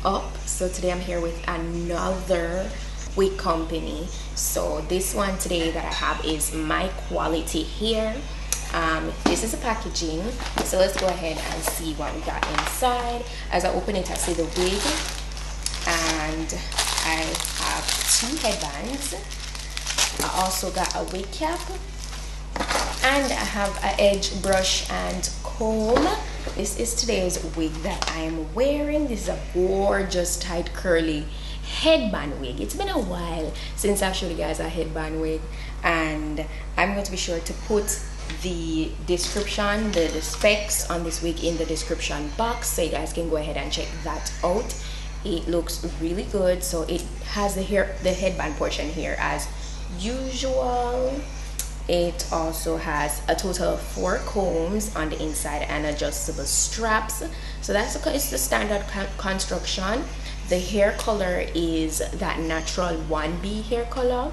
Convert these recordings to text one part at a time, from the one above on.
up? So today I'm here with another wig company. So this one today that I have is Myqualityhair. This is a packaging, so let's go ahead and see what we got inside. As I open it, I see the wig, and I have 2 headbands. I also got a wig cap, and I have an edge brush and comb. This is today's wig that I am wearing. This is a gorgeous tight curly headband wig. It's been a while since I've showed you guys a headband wig, and I'm going to be sure to put the description, the specs on this wig in the description box, so you guys can go ahead and check that out. It looks really good. So it has the headband portion here as usual. It also has a total of 4 combs on the inside and adjustable straps. So it's the standard construction. The hair color is that natural 1B hair color,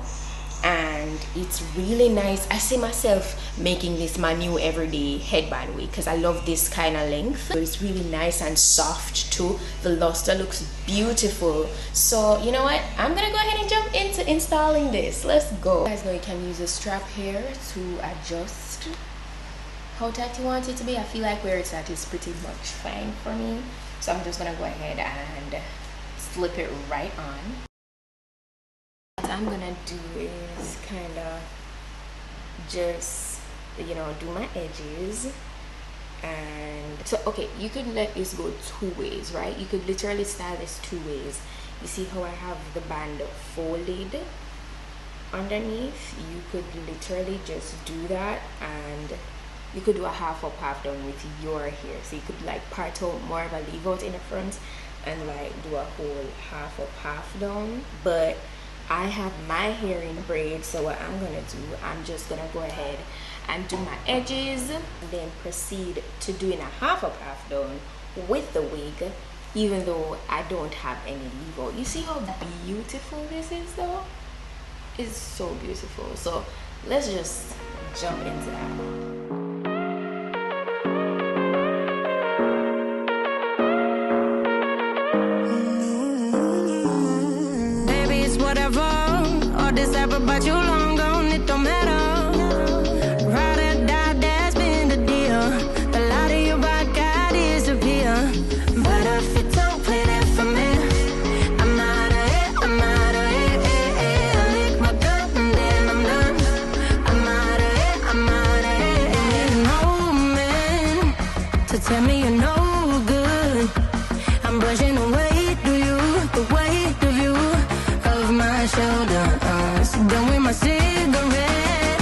and it's really nice. I see myself making this my new everyday headband wig because I love this kind of length. It's really nice and soft too. The luster looks beautiful. So you know what, I'm gonna go ahead and jump into installing this. Let's go. You guys know you can use a strap here to adjust how tight you want it to be. I feel like where it's at is pretty much fine for me, so I'm just gonna go ahead and slip it right on. What I'm gonna do is kind of just, you know, do my edges. And so okay, you could let this go 2 ways, right? You could literally style this 2 ways. You see how I have the band folded underneath? You could literally just do that, and you could do a half up, half down with your hair. So you could like part out more of a leave out in the front and like do a whole half up, half down. But I have my hair in braids, so what I'm gonna do, I'm just gonna go ahead and do my edges, and then proceed to doing a half up, half down with the wig, even though I don't have any leave out. You see how beautiful this is though? It's so beautiful. So let's just jump into that. All this ever but you long gone, it don't matter. Ride or die, that's been the deal. The light of your back, I disappear. But if you don't play that for me, I'm out of it, I'm out of it. I lick my gun and then I'm done. I'm out of it, I'm out of it. No man to tell me you're no good. I'm brushing away, do you, the weight of you, of my shoulder. Done with my cigarette,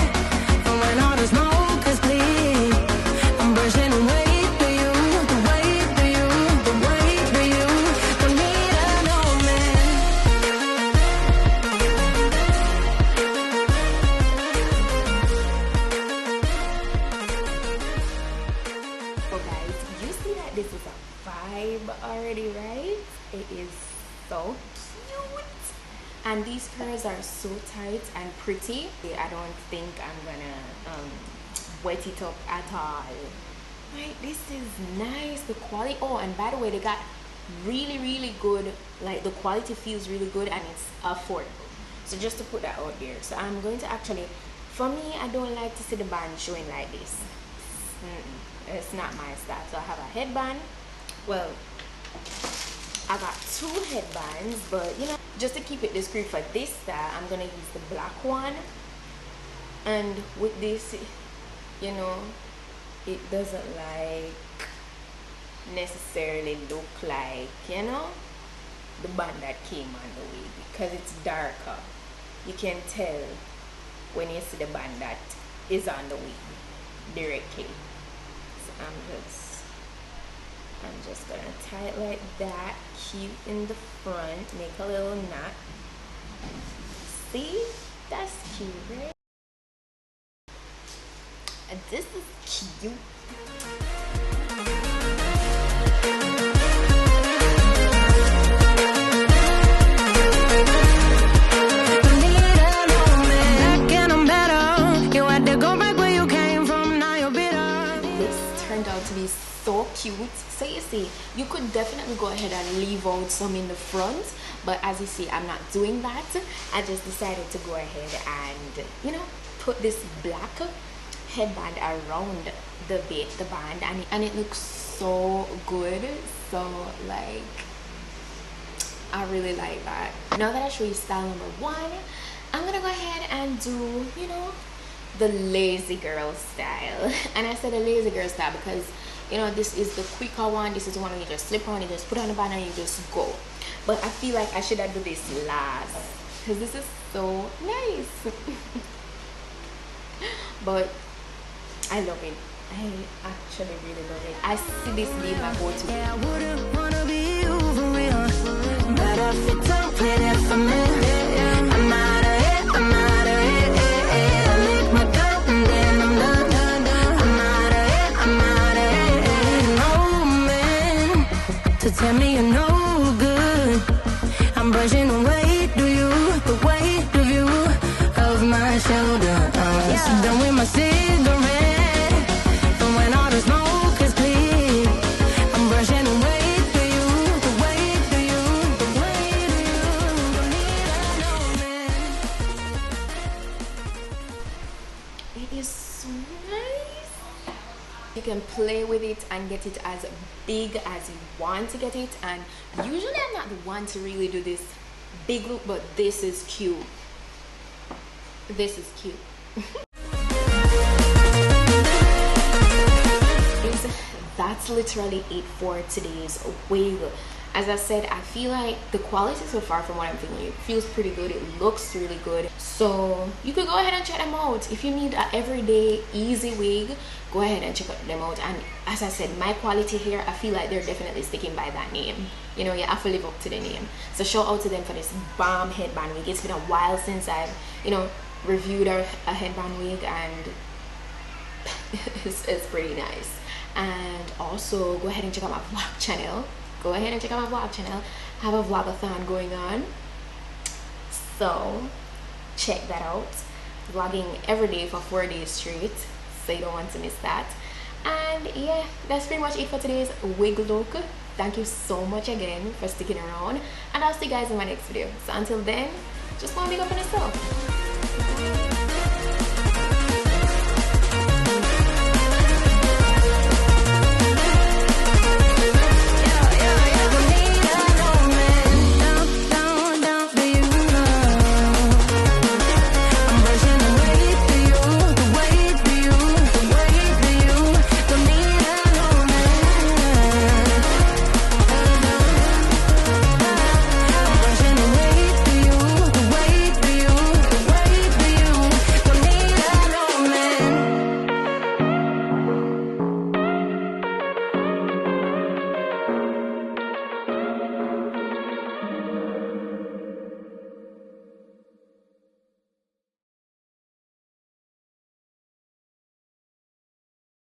and when all the smoke is clear, I'm brushing away for you, the weight for you, the weight for you. Don't need a no man. So guys, you see that this is a vibe already, right? It is so cute. And these curls are so tight and pretty. I don't think I'm gonna wet it up at all. Right, this is nice. The quality, oh, and by the way, they got really good, like the quality feels really good and it's affordable. So just to put that out there. So I'm going to actually, for me, I don't like to see the band showing like this. It's not my style. So I have a headband. Well, I got 2 headbands, but you know, just to keep it discreet for this style, I'm gonna use the black one. And with this, you know, it doesn't like necessarily look like, you know, the band that came on the wig, because it's darker. You can tell when you see the band that is on the wig directly. So I'm just gonna tie it like that, cute in the front, make a little knot. See? That's cute, right? And this is cute. This turned out to be so cute. So you see, way. You could definitely go ahead and leave out some in the front, but as you see, I'm not doing that. I just decided to go ahead and, you know, put this black headband around the band, and it looks so good. So like, I really like that. Now that I show you style number 1, I'm gonna go ahead and do, you know, the lazy girl style. And I said the lazy girl style because, you know, this is the quicker one. This is the one where you just slip on, you just put on the band and you just go. But I feel like I should have do this last because this is so nice. But I love it. I actually really love it. I see this being my go-to. Yeah, I wouldn't wanna be you for real, but if you don't play that for me, I'm out of it, I'm out of it. I lick my gun and then I'm done. I'm out of it, I'm out of it. No man to tell me you're no good. I'm brushing away, the weight of you of my shoulder. Done with my cigarette, and when all the smoke is clear, I'm brushing away for you, the weight of you, the weight of you. Don't need no man. It is so nice. You can play with it and get it as big as you want to get it. And usually I'm not the one to really do this big look, but this is cute. This is cute. That's literally it for today's wig. As I said, I feel like the quality so far from what I'm feeling, it feels pretty good. It looks really good. So you could go ahead and check them out. If you need an everyday easy wig, go ahead and check them out. And as I said, Myqualityhair, I feel like they're definitely sticking by that name. You know, you have to live up to the name. So shout out to them for this bomb headband wig. It's been a while since I've, you know, reviewed a headband wig, and it's pretty nice. And also go ahead and check out my vlog channel. Go ahead and check out my vlog channel. I have a vlogathon going on, so check that out. Vlogging every day for 4 days straight, so you don't want to miss that. And yeah, that's pretty much it for today's wig look. Thank you so much again for sticking around, and I'll see you guys in my next video. So until then, just want to big up on yourself.